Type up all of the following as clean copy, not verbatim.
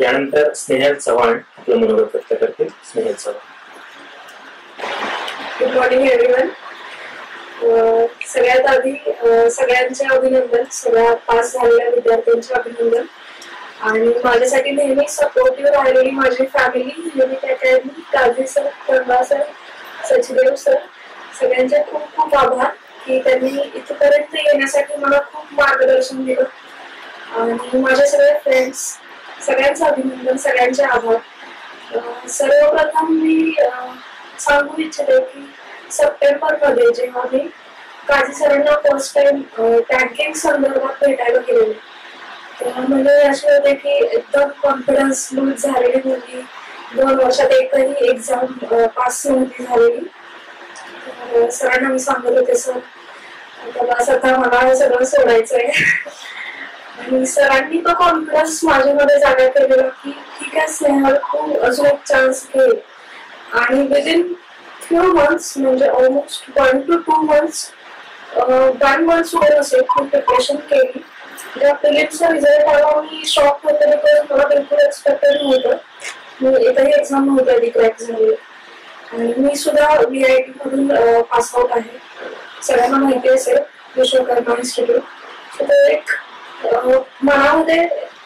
यानंतर स्नेहल चव्हाण आपलं मनोगत व्यक्त करतील. Snehal Chavan. Good morning everyone. सगळ्यात आधी सगळ्यांचे अभिनंदन, सगळ्या पास झालेल्या विद्यार्थ्यांचे अभिनंदन. आणि माझ्यासाठी नेहमी सपोर्टिव्ह राहिलेली माझी family, unique academy, Kazi sir, Karma sir, Sachidev sir, सगळ्यांचे खूप खूप आभार की त्यांनी इथपर्यंत येण्यासाठी मला खूप मार्गदर्शन दिलं. आणि माझे सगळे फ्रेंड्स, सगळ्यांचं अभिनंदन, सगळ्यांचे आभार. सर्वप्रथम मी सांगू इच्छिते की सप्टेंबरमध्ये जेव्हा मी काझी सरांना फर्स्ट टाइम बँकिंग संदर्भात भेटायला गेलेले, तेव्हा म्हणजे असे होते की एकदम कॉन्फिडन्स लूज झालेली होती. 2 वर्षात एकही एक्झाम पास नव्हती झालेली. सरांना मी सांगत होते, सर आता मला सगळं सोडायचंय. आणि सरांनी तो कॉन्फिडन्स माझ्यामध्ये जागा केलेला की ठीक आहे स्नेहल, तू अजून एक चान्स घे. आणि विदिन फ्यू मंथ्स, म्हणजे ऑलमोस्ट 1 to 2 months, 1 month सोडून असेल खूप प्रिपरेशन केली. जेव्हा प्रिलिम्सचा रिझल्ट आला मी शॉक होते, बिकॉज मला बिलकुल एक्सपेक्टेड नव्हतं. मी एकही एक्झाम नव्हती आधी क्रॅक झाली. आणि मी सुद्धा VIT मधून पास आउट आहे, सगळ्यांना माहिती असेल, विश्वकर्मा इन्स्टिट्यूट. तर एक मनामध्ये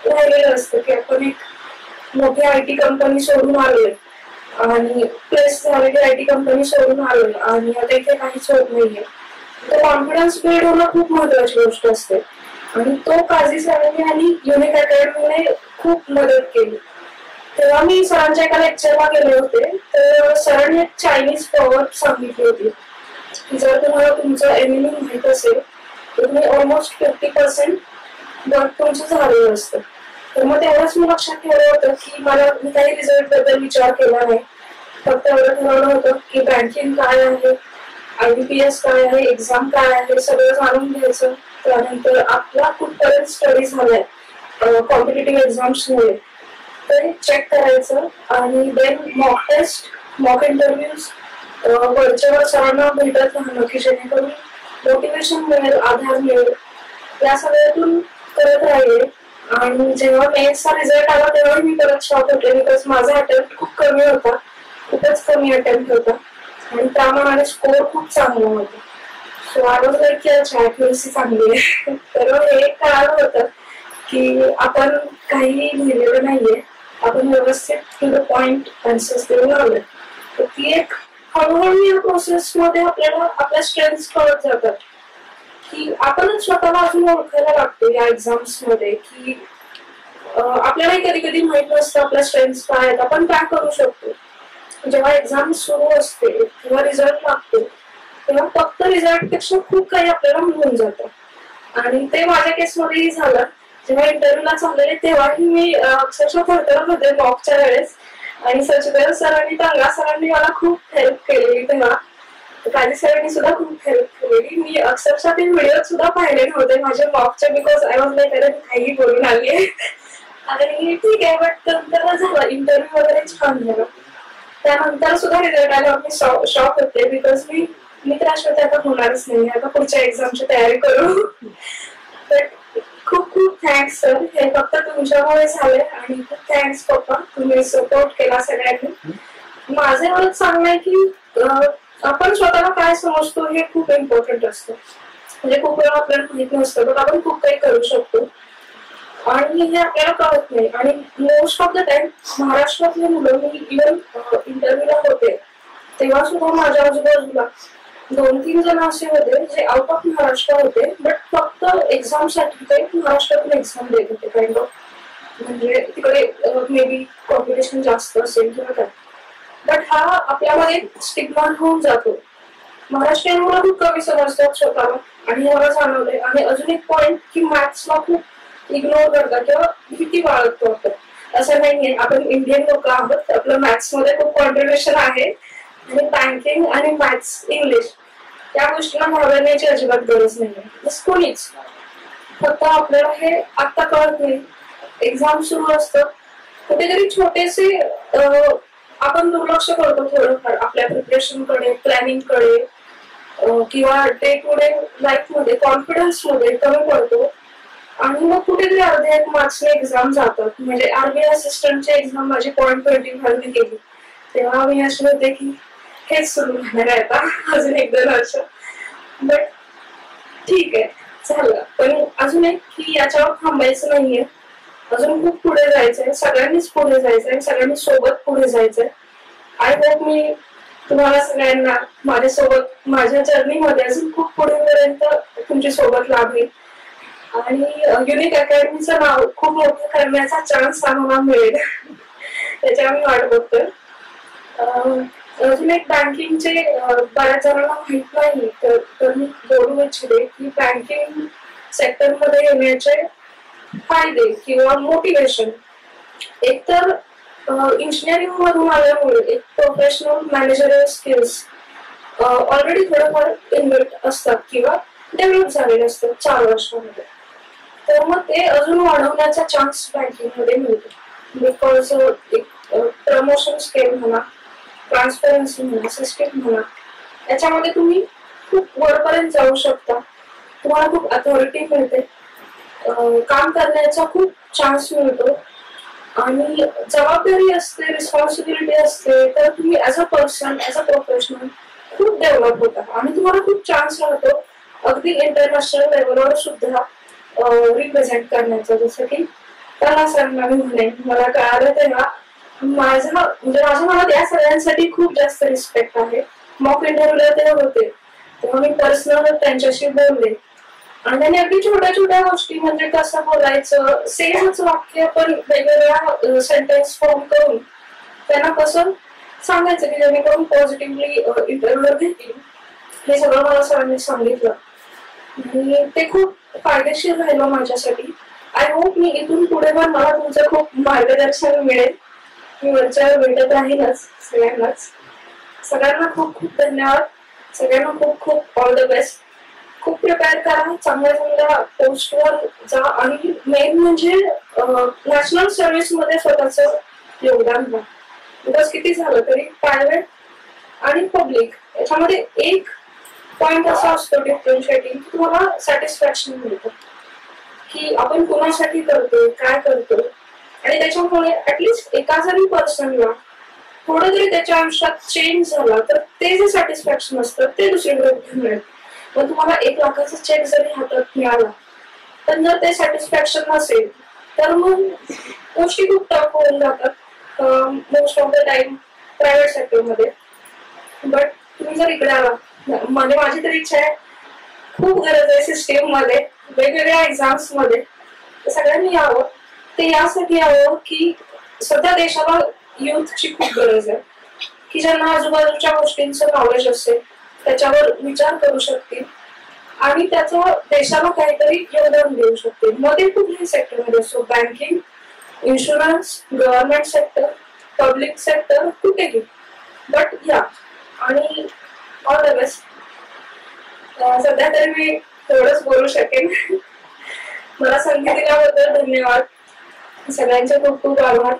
राहिलेलं असतं की आपण एक मोठी IT कंपनी सोडून आलोय आणि प्लेस झालेली IT कंपनी सोडून आलोय आणि आता इथे काहीच होत नाहीये. तर कॉन्फिडन्स बिल्ड होणं खूप महत्वाची गोष्ट असते. आणि तो काझी सरांनी आणि युनिक अकॅडमीने खूप मदत केली. तेव्हा मी सरांच्या एका लेक्चरला गेले होते, तर सरांनी एक चायनीज प्रॉवर्ब सांगितली होती की जर तुम्हाला तुमचं एनिमी माहित असेल तर तुम्ही ऑलमोस्ट 50% वर्क तुमचं झालेलं असतं. तर मग तेवढंच मी लक्षात ठेवलं होतं की मी काही रिझल्ट बद्दल विचार केला नाही. फक्त एवढं ठरवलं होतं की बँकिंग काय आहे, IBPS काय आहे, एक्झाम काय आहे, सगळं जाणून घ्यायचं. त्यानंतर आपला कुठपर्यंत स्टडी झालाय कॉम्पिटेटिव्ह एक्झाम्समुळे ते चेक करायचं. आणि then mock test, mock interviews, वरच्यावर सरांना भेटत राहणं की जेणेकरून मोटिवेशन मिळेल, आधार मिळेल. या सगळ्यातून करत राहिले. आणि जेव्हा मेन्सचा रिझल्ट आला तेव्हा मी परत शॉक होते, बिकॉज माझा अटेम्प्ट खूप कमी होता, खूपच कमी अटेम्प्ट होता आणि त्यामुळे स्कोर खूप चांगला होता. सो आय वॉज लाईक की अच्छा ॲक्युरसी चांगली आहे. तर हे कळालं होतं की आपण काही लिहिलेलं नाहीये, आपण व्यवस्थित टू द पॉइंट आन्सर्स देऊन आलोय. तर ती एक हळूहळू या प्रोसेसमध्ये आपल्याला आपल्या स्ट्रेंथ्स कळत जातात की आपणच स्वतःला अजून ओळखायला लागतो या एक्झाम्स मध्ये की आपल्यालाही कधी कधी माहित नसतं आपल्या स्ट्रेंथ्स काय आहेत, आपण काय करू शकतो. जेव्हा एक्झाम सुरू असते तेव्हा रिझल्ट लागतो, तेव्हा फक्त रिझल्ट पेक्षा खूप काही आपल्याला मिळून जातं. आणि ते माझ्या केसमध्येही झालं. जेव्हा इंटरव्ह्यूला चाललेले तेव्हाही मी अक्षरशः थरथरत होते मॉकच्या वेळेस. आणि सचिदेव सर आणि टांगा सरांनी मला खूप हेल्प केलेली. तेव्हा काझी सरांनी सुद्धा खूप हेल्प केलेली. मी अक्षरशः ते व्हिडिओ सुद्धा पाहिले नव्हते माझ्या मॉकचे, बिकॉज आय वॉज लाईक अरे काही बोलून आली आहे. आणि ठीक आहे, बट नंतर झालं इंटरव्ह्यू वगैरे छान झालं. त्यानंतर सुद्धा रिझल्ट आल्यावर मी शॉक होते, बिकॉज मी तर अशा आता होणारच नाही, आता पुढच्या एक्झामची तयारी करू. बट खूप खूप थँक्स सर, हे फक्त तुमच्यामुळे झाले. आणि खूप थँक्स पप्पा, तुम्ही सपोर्ट केला सगळ्यांनी. माझं एवढंच सांगणं आहे की आपण स्वतःला काय समजतो हे खूप इम्पॉर्टंट असतं. म्हणजे खूप वेळा आपल्याला माहित नसतं, पण आपण खूप काही करू शकतो आणि हे आपल्याला कळत नाही. आणि मोस्ट ऑफ द टाइम महाराष्ट्रातले मुलं, मी इव्हन इंटरव्ह्यूला होते तेव्हा सुद्धा माझ्या आजूबाजूला 2-3 जण असे होते जे आउट ऑफ महाराष्ट्र होते, बट फक्त एक्झामसाठी ते महाराष्ट्रातून एक्झाम देत होते काइंड ऑफ. म्हणजे तिकडे मे बी कॉम्पिटिशन जास्त असेल किंवा काय. बट हा आपल्यामध्ये स्टिग्मा होऊन जातो. महाराष्ट्रीयन मुलं खूप कमी समजतात स्वतःला आणि हे मला जाणवलंय. आणि अजून एक पॉइंट की मॅथ्सला खूप इग्नोर करतात किंवा भीती बाळगतो आपण. असं नाहीये, आपण इंडियन लोक आहोत, आपलं मॅथ्स मध्ये खूप कॉन्ट्रीब्युशन आहे. आणि बँकिंग आणि मॅथ्स, इंग्लिश या गोष्टीला घाबरण्याची अजिबात गरज नाहीये कोणीच. फक्त आपल्याला हे आता कळत नाही, एक्झाम सुरू असतं, कुठेतरी छोटेसे आपण दुर्लक्ष करतो थोडंफार आपल्या प्रिपरेशनकडे, प्लॅनिंगकडे किंवा डे टू डे लाईफ मध्ये कॉन्फिडन्स मध्ये कमी पडतो. आणि मग कुठेतरी अर्ध्या एक मार्क्सने एक्झाम जातात. म्हणजे आर्मी असिस्टंटची एक्झाम माझी 0.25 ने गेली. तेव्हा मी असे होते की हेच सुरू राहणार आहे आता अजून 1-2 वर्ष. बट ठीक आहे, झालं. पण अजून एक की याच्यावर थांबायचं नाहीये, अजून खूप पुढे जायचंय, सगळ्यांनीच पुढे जायचंय, सगळ्यांनी सोबत पुढे जायचंय. आय होप मी तुम्हाला सगळ्यांना माझ्यासोबत माझ्या जर्नीमध्ये अजून खूप पुढेपर्यंत तुमची सोबत लाभेल आणि युनिक अकॅडमीचं नाव खूप मोठं करण्याचा चान्स आम्हाला मिळेल त्याची आम्ही वाट बघतोय. अजून एक बँकिंगचे बऱ्याच जणांना माहित नाही तर मी बोलू इच्छिते की बँकिंग सेक्टरमध्ये येण्याचे फायदे किंवा मोटिवेशन. एकतर इंजिनिअरिंग मधून आल्यामुळे एक प्रोफेशनल मॅनेजरियल स्किल्स ऑलरेडी थोडंफार इनबिल्ट असतात किंवा डेव्हलप झालेले असतात 4 वर्षामध्ये. तर मग ते अजून वाढवण्याचा चान्स बँकिंगमध्ये मिळतो. बिकॉज एक प्रमोशन स्केल म्हणा, ट्रान्सपरन्सी म्हणा, सिस्टीम म्हणा, याच्यामध्ये तुम्ही खूप वरपर्यंत जाऊ शकता. तुम्हाला खूप अथॉरिटी मिळते, काम करण्याचा खूप चान्स मिळतो आणि जबाबदारी असते, रिस्पॉन्सिबिलिटी असते. तर तुम्ही as a person, as a professional खूप डेव्हलप होता आणि तुम्हाला खूप चान्स राहतो अगदी इंटरनॅशनल लेवलवर सुद्धा रिप्रेझेंट करण्याचा. जसं की त्याला सांगणार मी म्हणेन, मला कळालं तेव्हा माझ्या मनात या सगळ्यांसाठी खूप जास्त रिस्पेक्ट आहे. मॉक इंटरव्ह्यूला ते होते तेव्हा मी पर्सनल त्यांच्याशी बोलले आणि त्यांनी अगदी छोट्या छोट्या गोष्टी म्हणजे कसं बोलायचं, सेमच वाक्य पण वेगवेगळ्या सेंटेन्स फॉर्म करून त्यांना कसं सांगायचं की जेणेकरून पॉझिटिव्हली इंटरव्ह्यू घेतील, हे सगळं मला सरांनी सांगितलं आणि ते खूप फायदेशीर राहिलं माझ्यासाठी. आय होप मी इथून पुढे पण मला तुमचं खूप मार्गदर्शन मिळेल. मी वरच्यावर भेटत राहीनच सगळ्यांनाच. सगळ्यांना खूप खूप धन्यवाद. सगळ्यांना खूप खूप ऑल द बेस्ट. खूप प्रिपेअर करा, चांगल्या चांगल्या पोस्टवर जा आणि मेन म्हणजे नॅशनल सर्व्हिस मध्ये स्वतःचं योगदान द्या. बिकॉज किती झालं तरी प्रायव्हेट आणि पब्लिक याच्यामध्ये एक पॉइंट असा असतो डिफरन्शिएटिंग की तुम्हाला सॅटिस्फॅक्शन मिळतं की आपण कोणासाठी करतोय, काय करतोय आणि त्याच्यामुळे ऍटलिस्ट एका जरी पर्सनला थोडं जरी त्याच्या आयुष्यात चेंज झाला तर ते जे सॅटिस्फॅक्शन असतं ते दुसरीकडे कुठे मिळेल. मग तुम्हाला 1 लाखाचा चेक जरी हातात मिळाला तर जर ते सॅटिस्फॅक्शन नसेल तर मग गोष्टी खूप टफ होऊन जातात most of the time private सेक्टरमध्ये. बट तुम्ही जर इकडे आला, म्हणजे माझी तरी इच्छा आहे, खूप गरज आहे सिस्टीम मध्ये, वेगवेगळ्या एक्झाम्स मध्ये, सगळ्यांनी यावं. ते यासाठी यावं की सध्या देशाला युथची खूप गरज आहे की ज्यांना आजूबाजूच्या गोष्टींचं नॉलेज असेल, त्याच्यावर विचार करू शकतील आणि त्याचं देशाला काहीतरी योगदान देऊ शकतील. मग ते कुठल्याही सेक्टरमध्ये असो, banking, insurance, government sector, public sector, कुठेही. बट या आणि ऑल द बेस्ट. सध्या तरी मी थोडंच बोलू शकेन. मला संधी दिल्याबद्दल धन्यवाद. सगळ्यांचे खूप खूप आभार.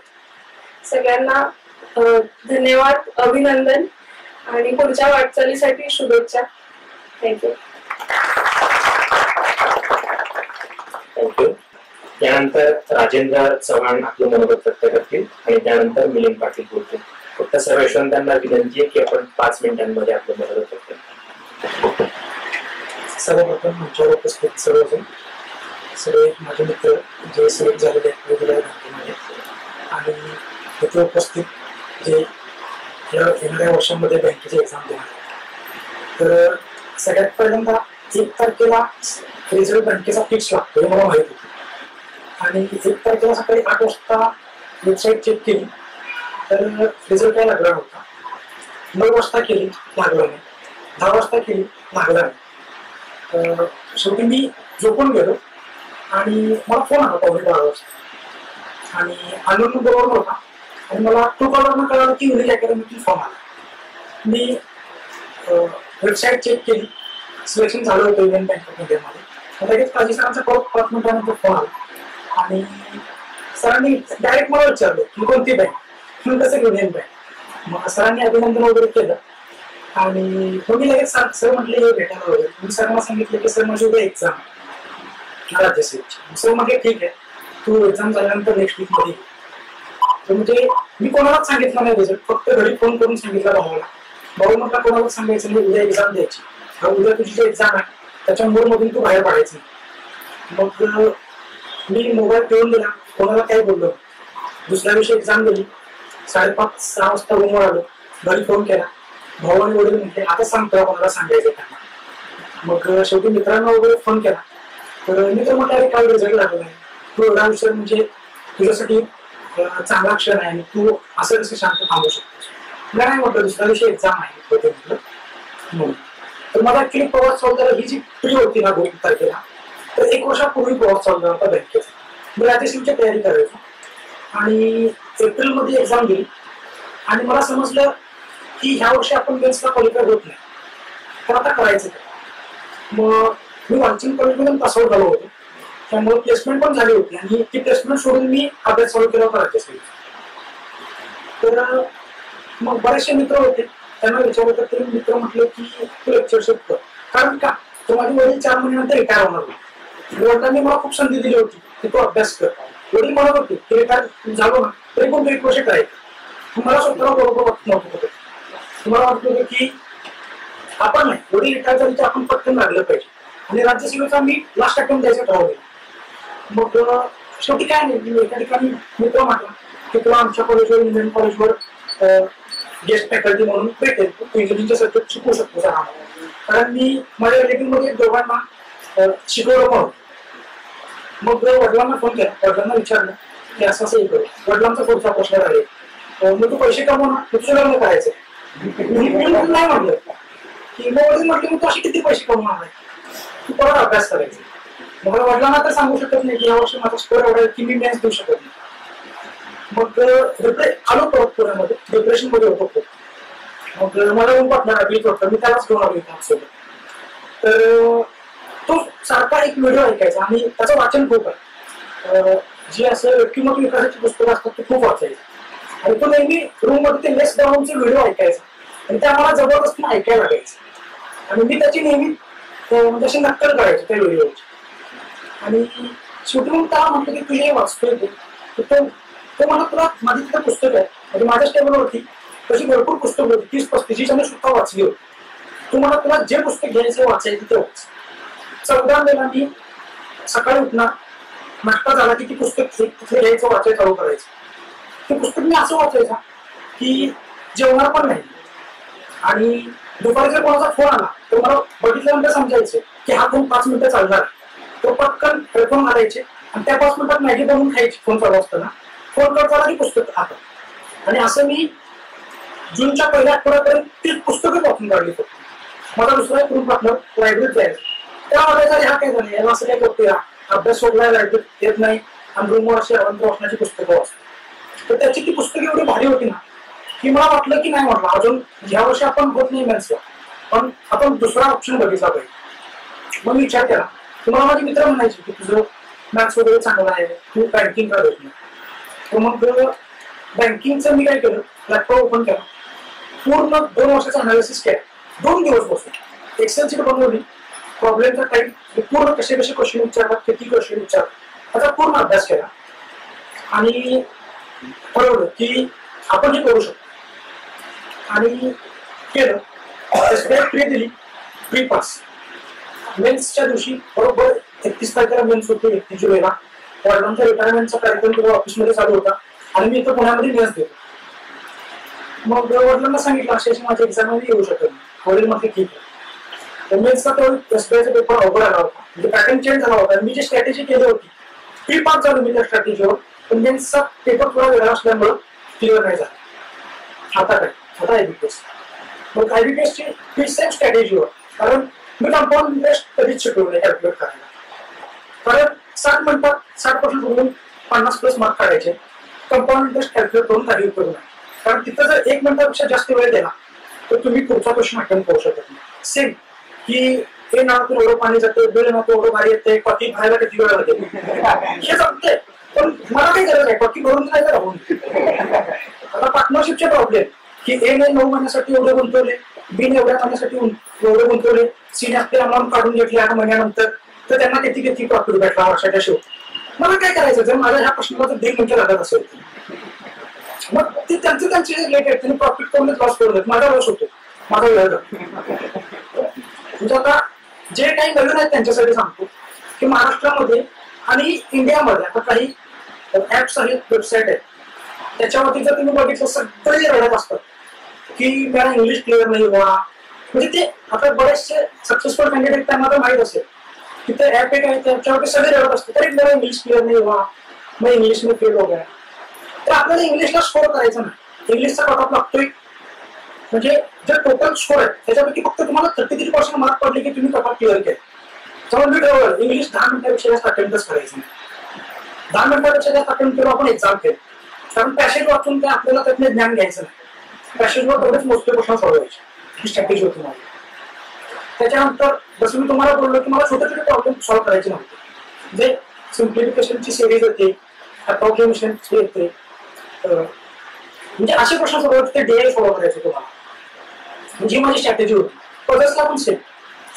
सगळ्यांना धन्यवाद, अभिनंदन आणि पुढच्या वाटचालीसाठी शुभेच्छा. थँक्यू. थँक्यू. त्यानंतर राजेंद्र चव्हाण आपलं मनोगत व्यक्त करतील आणि त्यानंतर मिलिंद पाटील बोलतील. फक्त सर्व यशवंतांना विनंती आहे की आपण 5 मिनिटांमध्ये आपलं मनोगत व्यक्त करू. सर्वप्रथम मंचावर उपस्थित सर्वजण, सगळे माझे मित्र जे सिलेक्ट झालेले आहेत वेगवेगळ्या बँकेमध्ये आणि तिथे उपस्थित जे येणाऱ्या वर्षांमध्ये बँकेची एक्झाम देणार, तर सगळ्यात पहिल्यांदा 1 तारखेला रिझल्ट बँकेचा फिक्स लागतो हे मला माहित होतं आणि 1 तारखेला सकाळी 8 वाजता वेबसाईट चेक केली तर रिझल्ट काय लागला नव्हता. 9 वाजता केली, लागला नाही. 10 वाजता केली, लागला नाही. शेवटी मी झोपून गेलो आणि मला फोन आला 12:15 वाजता आणि अननोन बरोबर नव्हता आणि मला ट्रूकॉलरनं कळालं की युनिक अकॅडमीतून फोन आला. मी वेबसाईट चेक केली, सिलेक्शन झालं होतं युनियन बँक ऑफ इंडियामध्ये. लगेच काजी सरांचा परत 5 मिनिटानंतर फोन आला आणि सरांनी डायरेक्ट मला विचारलं की कोणती बँक, म्हणून कसं युनियन बँक. मग सरांनी अभिनंदन वगैरे केलं आणि तुम्ही लगेच सर म्हटले भेटायला वगैरे. मी सरांना सांगितलं की सर माझी उद्या एक्झाम राज्यसेवेची. सर म्हटलं ठीक आहे, तू एक्झाम झाल्यानंतर नेक्स्ट वीक मध्ये. तर म्हणजे मी कोणालाच सांगितलं नाही रिझल्ट, फक्त घरी फोन करून सांगितलं भावाला. भाऊ म्हटलं कोणालाच सांगायचं नाही, उद्या एक्झाम द्यायची, उद्या तुझी जी एक्झाम आहे त्याच्या मोडमधून तू बाहेर पडायचं नाही. मग मी मोबाईल ठेवून दिला, कोणाला काय बोललो. दुसऱ्या दिवशी एक्झाम दिली, 5:30-6 वाजता रूमवर आलो, घरी फोन केला. भाऊ आणि वडील म्हटले आता सांगतो कोणाला सांगायचं त्यांना. मग शेवटी मित्रांना वगैरे फोन केला. तर मित्र म्हटलं अरे काय रिझल्ट लागला नाही, तू एवढा विषय म्हणजे तुझ्यासाठी चांगला क्षण आहे आणि तू असं कसं शांत थांबू शकतोस. मला नाही म्हटलं दुसऱ्या दिवशी एक्झाम आहे म्हटलं म्हणून. तर मला ऍक्च्युली प्रवास चालू झाला, ही जी प्री होती ना 2 तारखेला, तर 1 वर्षापूर्वी प्रवास चालू झाला होता बँकेचा. मी राज्यसेवेची तयारी करायचो आणि एप्रिलमध्ये एक्झाम दिली आणि मला समजलं की ह्या वर्षी आपण मेन्सला क्वालिफाय होत नाही, तर आता करायचं. मग मी वांचन कॉलेजमधून पासआउट झालो होतो, त्यामुळे प्लेसमेंट पण झाली होती आणि ती प्लेसमेंट सोडून मी अभ्यास चालू केला होता राज्यसेवेचा. तर मग बरेचसे मित्र होते, त्यांना विचारलं तर ते मित्र म्हटले की तू लेक्चरशिप कर. कारण का तर माझे वडील 4 महिन्यानंतर रिटायर होणार होते. वडिलांनी मला खूप संधी दिली होती की तू अभ्यास कर. वडील म्हणत होते की रिटायर झालो ना तरी पण तू 1 वर्ष करायचं. मला स्वतःला बरोबर वाटत नव्हतं. तुम्हाला वाटत होतं की आपण नाही, वडील रिटायर झाली तर आपण पटकन लागलं पाहिजे आणि राज्यसेवेचा मी लास्ट अटेम्प्ट द्यायचं ठरवलं. मग शेवटी काय नाही, मी एका ठिकाणी मित्र म्हटला की तुला आमच्या कॉलेजवर इंडियन कॉलेजवर गेस्ट फॅकल्टी म्हणून भेटेल, तू इंजिनिअरिंगचे सब्जेक्ट शिकवू शकतो सर आम्हाला. कारण मी माझ्या रिलेटिव्हमध्ये दोघांना शिकवलं पण. मग वडिलांना फोन केला, वडिलांना विचारलं की असं असं करू. वडिलांचा पुढचा प्रश्न राहील, मग तू पैसे कमवणार, तुझं लग्न करायचं. मी नाही म्हटलं की मग वडील म्हटले मग तू असे किती पैसे कमवणार आहे, तू परत अभ्यास करायचा. मग वडिलांना तर सांगू शकत नाही की या वर्षी माझा स्कोर एवढा की मी मेन्स देऊ शकत नाही. मग आलो परत पुण्यामध्ये, डिप्रेशन मध्ये होतो. मग मला रूम पार्टनर अभिजित होता, मी त्यालाच घेऊन आलो इथं सोबत. तर तो सारखा एक व्हिडिओ ऐकायचा आणि त्याचं वाचन खूप आहे. जे असं व्यक्तिमत्व विकासाची पुस्तकं असतात ते खूप वाचायचं आणि तो नेहमी रूम मध्ये ते लेस डाऊनचे व्हिडिओ ऐकायचा आणि ते आम्हाला जबरदस्त ऐकायला लागायचं. आणि मी त्याची नेहमी म्हणजे अशी नक्कल करायची त्या व्हिडिओची. आणि शेवटी मग त्याला म्हटलं की तुझे वाचतोय तो म्हणत तुला माझी तिथे पुस्तक आहे, म्हणजे माझ्याच टेबलवरती तशी भरपूर पुस्तकं होती, 30-35 आणि सुद्धा वाचली होती. तू मला तुला जे पुस्तक घ्यायचं वाचायचं ते वाच. 14 वेळा मी सकाळी उठणार, नाश्ता झाला की ती पुस्तक तिथे घ्यायचं वाचायचं चालू करायचं. ते पुस्तक मी असं वाचायचं की जेवणार पण नाही आणि दुपारी जर कोणाचा फोन आला तर मला बघितल्यानंतर समजायचं की हा फोन 5 मिनिटं चालणार. तो पटकन हेडफोन घालायचे आणि त्या 5 मिनिटात मॅगी बनवून खायची. फोन चालू असताना फोन करत आला की पुस्तक हातात. आणि असं मी जूनच्या पहिल्या आठवड्यापर्यंत ती पुस्तकं वाचून काढली फक्त. माझा दुसरा एक रूम पार्टनर लायब्ररीत जायचं, त्या वाटायचा हा काय झालं, याला असं काय करतो, या अभ्यास सोडलाय, लायब्ररीत येत नाही आणि रूमवर अशी अवंत वाचनाची पुस्तकं वाचतो. तर त्याची ती पुस्तकं एवढी भारी होती ना की मला वाटलं की नाही म्हटलं अजून ह्या वर्षी आपण होत नाही मेन्सला, पण आपण दुसरा ऑप्शन बघितला पाहिजे. मग मी विचार केला. तुम्हाला माझे मित्र म्हणायचे की तुझं मॅथ्स वगैरे चांगलं आहे, तू बँकिंग का देत नाही. तर मग बँकिंगचं मी काय केलं, लॅपटॉप ओपन केला, पूर्ण 2 वर्षाचा अनालिसिस केला. 2 दिवस बसून एक्सेल शीट बनवली, प्रॉब्लेमचा टाईप पूर्ण कसे कसे क्वेश्चन विचारतात, किती क्वेश्चन विचारतात, त्याचा पूर्ण अभ्यास केला आणि ठरवलं की आपण हे करू शकतो. आणि केलं. SBI प्री दिली, प्री पास. मेन्सच्या दिवशी बरोबर 31 तारखेला मेन्स होती, 31 जुलैला. वडिलांचा रिटायरमेंटचा कार्यक्रम तेव्हा ऑफिसमध्ये चालू होता आणि मी इथं पुण्यामध्ये मेन्स देतो. मग वडिलांना सांगितलं अशी अशी माझ्या एक्झाममध्ये येऊ शकत नाही. वडील म्हटले ठीक आहे. मेन्सचा तो SBIचा पेपर अवघड आला होता, म्हणजे पॅटर्न चेंज झाला होता. मी जी स्ट्रॅटेजी केली होती ती पास झालो मी त्या स्ट्रॅटेजीवर, पण मेन्सचा पेपर थोडा वेगळा असल्यामुळं क्लिअर नाही झाला. आता काय, आता IBPS. मग IBPSची ही सेम स्ट्रॅटेजीवर, कारण मी कंपाऊंड इंटरेस्ट कधीच शिकवलं नाही कॅल्क्युलेट करायला. कारण 60 मिनिटात 60% सोडून 50+ मार्क काढायचे. कंपाऊंड इंटरेस्ट कॅल्क्युलेट करून काही उपयोग नाही, कारण तिथं जर 1 मिनिटापेक्षा जास्त वेळ दिला तर तुम्ही पुढचा क्वेश्चन अटेम्प्ट करू शकत नाही. सेम की हे नावातून एवढं पाणी जातं, बिल नावातून एवढं भारी येते, कॉफी भरायला किती वेळ लागते हे जमते. पण मला काही गरज आहे, कॉफी भरून नाही तर राहून. आता पार्टनरशिपचे प्रॉब्लेम की A ने 9 महिन्यासाठी एवढे गुंतवले, B ने एवढ्या महिन्यासाठी एवढे गुंतवले, C ने आपली अमाऊंट काढून घेतली 8 महिन्यानंतर, तर त्यांना किती किती प्रॉफिट भेटला वर्षाच्या शेवटी. मला काय करायचं जर माझ्या ह्या प्रश्नाला जर 1.5 मिनिटं लागत असेल मग ते त्यांचे रिलेटेड त्यांनी प्रॉफिट करून लॉस करून देत, माझा लॉस होतो, माझा वेळ जातो. म्हणजे आता जे काही नवीन आहेत त्यांच्यासाठी सांगतो की महाराष्ट्रामध्ये आणि इंडियामध्ये आता काही ऍप्स आहेत, वेबसाईट आहेत, त्याच्यावरती जर तुम्ही बघितलं सगळे रडत असतात की मला इंग्लिश क्लिअर नाही हुआ. म्हणजे ते आता बरेचसे सक्सेसफुल कॅन्डिडेट त्यांना तर माहित असेल की ते ऍप एक आहे त्याच्यावरती सगळे रडत असतात तरी मला इंग्लिश क्लिअर नाही हुआ, मग इंग्लिश में फेल हो गया. तर आपल्याला इंग्लिशला स्कोर करायचा नाही, इंग्लिशचा कट ऑफ लागतोय. म्हणजे जे टोटल स्कोर आहे त्याच्यापैकी फक्त तुम्हाला 33% मार्क पडले की तुम्ही कट ऑफ क्लिअर केले. त्यामुळे मी ठरवलं इंग्लिश 10 मिनिटापेक्षा जास्त अटेम्प्टच करायचं नाही. 10 मिनिटापेक्षा जास्त अटेम्प्ट करून आपण एक्झाम केली, कारण पॅसेज वाचून ते आपल्याला त्यातले ज्ञान घ्यायचं नाही. पॅसेजवर तेवढेच मोजके प्रश्न सोडवायचे, ही स्ट्रॅटेजी होती माझी. त्याच्यानंतर जसं मी तुम्हाला बोललो की मला छोटे छोटे प्रॉब्लेम सॉल्व्ह करायचे नव्हते. जे सिम्प्लिफिकेशनची सिरीज येते, अप्रॉक्सिमेशन येते, म्हणजे असे प्रश्न सोडवायचे ते डीआय सॉल्व्ह करायचे तुम्हाला. म्हणजे माझी स्ट्रॅटेजी होती. पजल्सला पण सेम.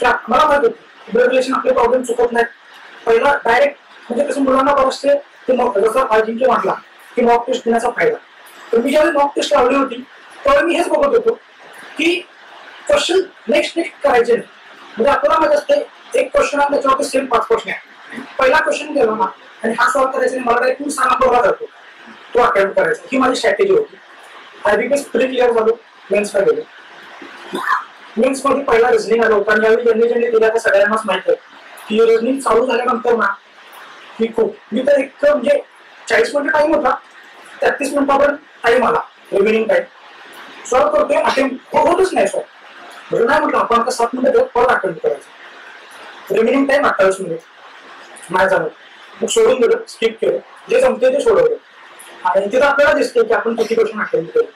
मला माहित होतं ब्लड रिलेशन आपले प्रॉब्लेम चुकत नाहीत. पहिला डायरेक्ट म्हणजे कसं मुलांना बरेचसे जसं अजिंक्य म्हटला की मॉक टेस्ट देण्याचा फायदा. तर मी ज्यावेळी मॉक टेस्ट लावली होती त्यावेळी मी हेच बघत होतो की क्वेश्चन नेक्स्ट करायचे नाही. म्हणजे आपल्याला माहित असते एक क्वेश्चन आहे त्याच्यावरती सेम 5 प्रश्न आहे. पहिला क्वेश्चन गेला ना आणि हा सॉल्व्ह करायचा नाही, मला डायरेक्ट 6 नंबरला जातो तो अटेम्प्ट करायचा. ही माझी स्ट्रॅटेजी होती. आयबीपीएस प्री क्लिअर झालो, मेन्सला गेलो. मेन्स मध्ये पहिला रिझनिंग आलं होतं आणि यावेळी ज्यांनी दिल्या त्या सगळ्यांनाच माहित आहे की रिझनिंग चालू झाल्यानंतर ना की खूप मी तर एक म्हणजे 40 मिनिटं टाइम होता, 33 मिनिटापर्यंत टाइम आला रिमेनिंग टाइम. सॉल्व्ह करतोय, अटेम्प्ट होतच नाही सॉल्व्ह. म्हणजे नाही म्हटलं आपण आता 7 मिनिटं परत अटेम्प्ट करायचं. रिमेनिंग टाइम 28 मिनिट नाही झालं, मग सोडून दिलं, स्किप केलं, जे जमते ते सोडवलं. आणि तिथं आपल्याला दिसते की आपण किती क्वेश्चन अटेम्प्ट केले.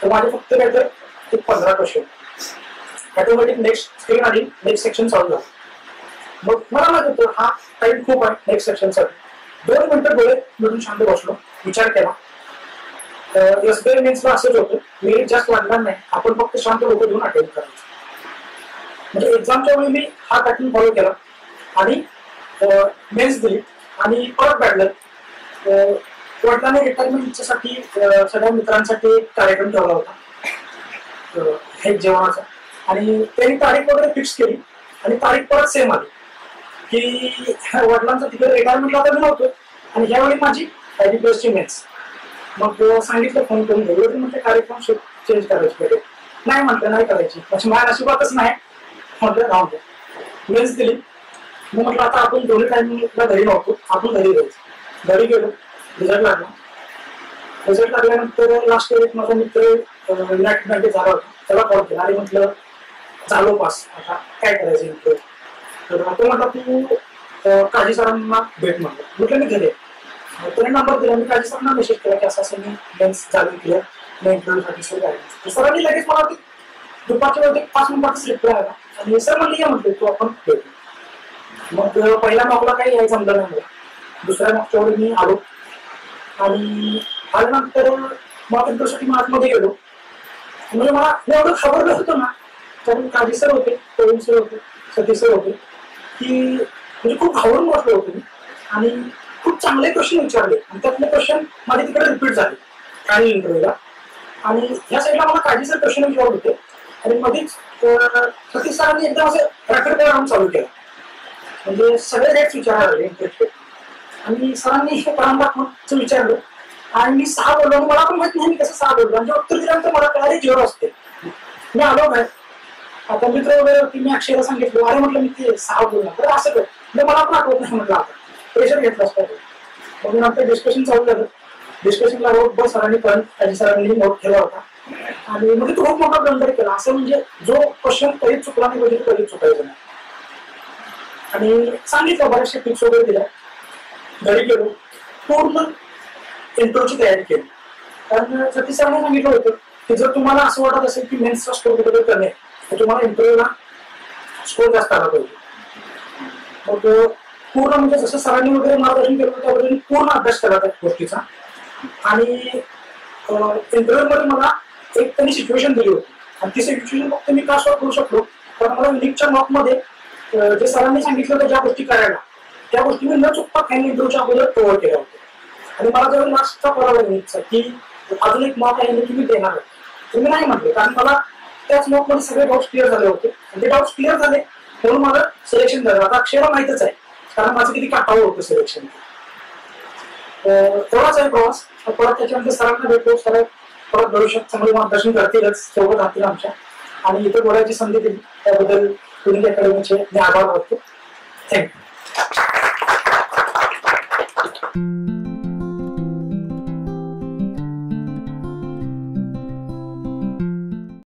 तर माझे फक्त काय तर 15 क्वेश्चन ऑटोमॅटिक नेक्स्ट स्क्रीन आली, नेक्स्ट सेक्शन चालू झालं. मग मला माहित होतं हा टाइम खूप आहे नेक्स्ट सेक्शनसाठी. 2 मिनिटं डोळे मिळून शांत बसलो, विचार केला. एसबीआय मेन्सला असंच होतं, मेरिट जास्त लागणार नाही, आपण फक्त शांत डोकं घेऊन अटेम्प्ट करायचं. म्हणजे एक्झामच्या वेळी मी हा पॅटर्न फॉलो केला आणि मेन्स दिली आणि परत बॅडलं. वडिलांनी रिटायरमेंटसाठी सगळ्या मित्रांसाठी एक कार्यक्रम ठेवला होता हेल्थ जेवणाचा आणि त्यांनी तारीख वगैरे फिक्स केली आणि तारीख परत सेम आली की वडिलांचा तिकडे रिटायरमेंटला तर नव्हतं आणि ह्यावेळी माझी आयबीपीएसची मेन्स. मग सांगितलं फोन करून घ्यायला म्हणजे कार्यक्रम चेंज करायची पाहिजे. नाही म्हटलं नाही करायची, म्हणजे माझ्या नशिबातच नाही म्हटलं राहून द्या. मेन्स दिली. मग म्हटलं आता आपण दोन्ही टायमिंगला घरी नव्हतो, आपण घरी जायचं. घरी गेलो, रिझल्ट लागला. रिझल्ट लागल्यानंतर लास्ट इयर एक माझा मित्र युनायटेड बँकेत झाला होता, त्याला कॉल केला आणि म्हटलं झालो पास, आता काय करायचं इंटरव्ह्यू. तर तो म्हटलं तू काजी सरांना भेट म्हटलं मी घरी. त्याने नंबर दिला, मी काजी सरांना मेसेज केला की असं असं मी मेन्स झाली क्लिअर, मी इंटरव्ह्यूसाठी सुरू आहे. सरांनी लगेच मला दुपारच्या वेळेत 5 मिनिटाचा स्लिप आला आणि सर म्हणले या म्हटले तू आपण भेटू. मग पहिल्या मॉकला काही यायचं जमलं नाही मला. दुसऱ्या मॉकच्या वेळी मी आलो आणि आल्यानंतर मॉक इंटरव्ह्यूसाठी मी आतमध्ये गेलो. म्हणजे मला एवढं खबरलं होतं ना, कारण काजी सर होते, प्रवीण सर होते, सतीश सर होते की म्हणजे खूप घाबरून बसलो होतो मी आणि खूप चांगले क्वेश्चन विचारले आणि त्यातले क्वेश्चन माझे तिकडे रिपीट झाले काही इंटरव्ह्यूला. आणि या साईडला मला काळजी सर क्वेश्चन विचारत होते आणि मध्येच सतीश सरांनी एकदम असं रॅपिड राऊंड चालू केला, म्हणजे सगळे रेट्स विचारायला लागले इंटरेस्टेड. आणि सरांनी प्राण दाखवून विचारलं आणि मी 6 बोललो आणि मला पण माहित नाही मी कसं 6 बोललो. म्हणजे उत्तर दिल्यानंतर मला कळाली 0 असते. मी आलो काय आता मित्र वगैरे होती, मी अक्षयला सांगितलं अरे म्हटलं मी ते 6 बोललो तर असं कर, मला पण आठवत नाही म्हटलं आता प्रेशर घेतलाच पाहिजे. मग नंतर डिस्कशन चालू झालं. डिस्कशनला रोज बस सरांनी पण काही सरांनी नोट केला होता आणि म्हणजे तो खूप मोठा ब्लंडर केला. असं म्हणजे जो क्वेश्चन कधीच चुकला नाही पाहिजे कधीच चुकायचं नाही. आणि सांगितलं बऱ्याचशा टिप्स वगैरे दिल्या. घरी गेलो, पूर्ण इंटरव्ह्यूची तयारी केली. कारण सतीश सरांनी सांगितलं होतं की जर तुम्हाला असं वाटत असेल की मेन्सचा स्कोर कुठे कमी आहे तर तुम्हाला इंटरव्ह्यूला स्कोर जास्त आला पाहिजे. मग पूर्ण म्हणजे जसं सरांनी वगैरे मार्गदर्शन केलं होतं त्याबद्दल पूर्ण अभ्यास केला त्या गोष्टीचा. आणि इंटरव्ह्यू मध्ये मला एक त्यांनी सिच्युएशन दिली होती आणि ती सिच्युएशन फक्त मी का सॉल्व्ह करू शकलो कारण मला युनिकच्या मॉक मध्ये जे सरांनी सांगितलं होतं ज्या गोष्टी करायला त्या गोष्टी मी न चुकता फायनल इंटरव्ह्यूच्या अगोदर कव्हर केल्या होत्या. आणि मला जेव्हा लास्टचा परावा निघायचा की अजून एक मॉक आहे की मी देणार आहे, तर मी नाही म्हटलं, कारण मला त्याच मॉक मध्ये सगळे डाऊट्स क्लिअर झाले होते. आणि ते डाऊट्स क्लिअर झाले म्हणून माझं सिलेक्शन झालं. आता अक्षयला माहितच आहे, कारण माझं किती काटावं होतं सिलेक्शन. तेवढाच आहे प्रवास. परत त्याच्यानंतर सरांना भेटतो, सर परत भविष्यात चांगलं मार्गदर्शन करतीलच, सोबत राहतील आमच्या. आणि इथे बोलायची संधी दिली त्याबद्दल ट्युनिंग अकॅडमीचे मी आभार मानतो. थँक्यू.